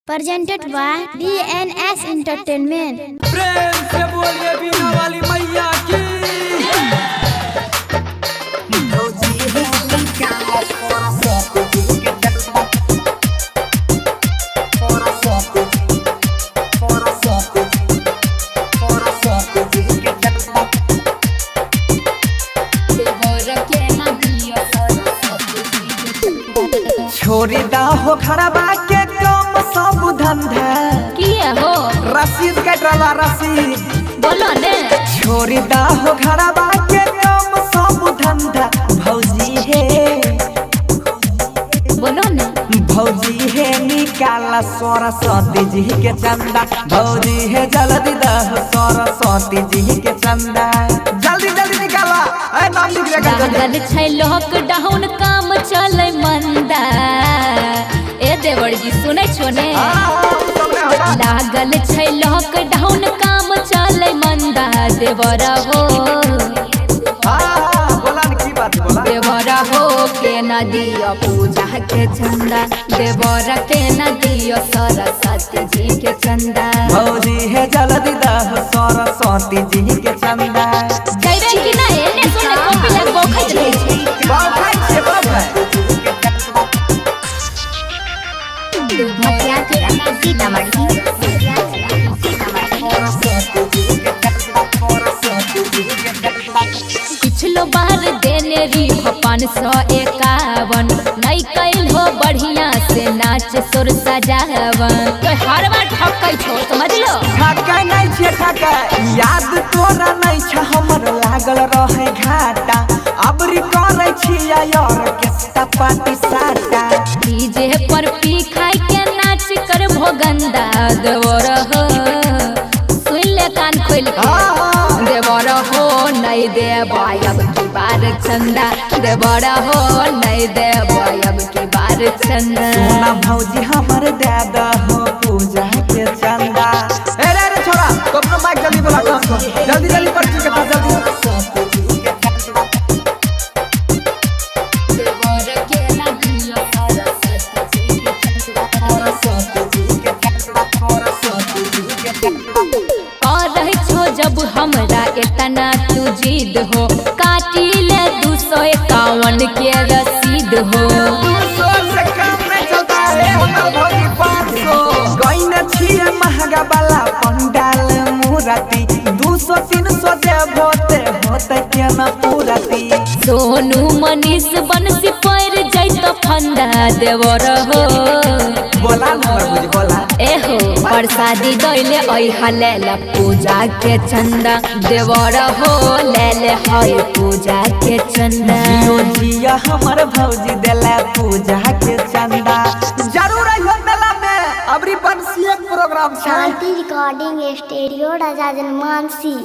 presented by DNS Entertainment। प्रेम से बोलिए बीना वाली मैया की। छोरी दा हो खड़बा के कम सब धंधा किया हो रसीद कटवा रसीद बोलो ने। छोरी दा हो खड़बा के कम सब धंधा भौजी है बोलो ने। भौजी है निकाला सरस्वती जी के चंदा भौजी है जल्दी दह सरस्वती जी के चंदा जल्दी जल्दी निकाला ए नाम लिख ले लागल छै लॉकडाउन काम चले मंदा। ए देवर जी सुनै छो ने। लागल छै लॉकडाउन काम चले मंदा देवर हो। बोला न की बात बोला देवर हो के न दियो पूजा के चंदा देवर के न दियो सरस्वती जी के चंदा। भौजी है जल्दी दह सरस्वती जी के चंदा कहबे कि ना एने सुने कॉपी लग बखैत रहै छै। मटिया के सीतामढ़ी पिछलो बार देने री 551 नहीं कैल हो बढ़िया से नाच सुर सजावन तो हर बार ठकै छो समझ लो। ठकै नहीं छे ठकै याद तोरा नहीं छ हमर लागल रहे घाटा अबरी करै छिया यार केस्टा पार्टी साटा डीजे पर पी खाई के नाच कर भोगंदा देवर हो। सुन ले कान खोल के देवर हो नहीं देवाय अब की बार चंदा देवर हो नहीं देवाय अब की बार चंदा। सोना भौजी हमर दादा हो पूजा के चंदा ए रे छोरा तो अपना माइक जल्दी बोला जल्दी जल्दी कर के था जल्दी देवर के ना दियो सरस्वती जी के और रही छो जब हमरा इतना तू जिद हो काटी ले 251 के रसीद हो। 200 से कम नहीं चलता है हमर भौजी 500 गइन छिए महंगा वाला पंडाल मूर्ति 200 300 देबो ते होते के न पूरती सोनू मनीष बंसी पर जैत फंदा देवर हो। बोला नंबर बुझ बोला एहो प्रसादी दैले ओइ हलेला पूजा के चंदा देवर हो ले ले हई पूजा के चंदा। जियो जिया हमर भौजी देला पूजा के चंदा जरूर आइयो मेला में अबरी बंसी एक प्रोग्राम छै। शांति रिकॉर्डिंग स्टूडियो राजा जनमानसी।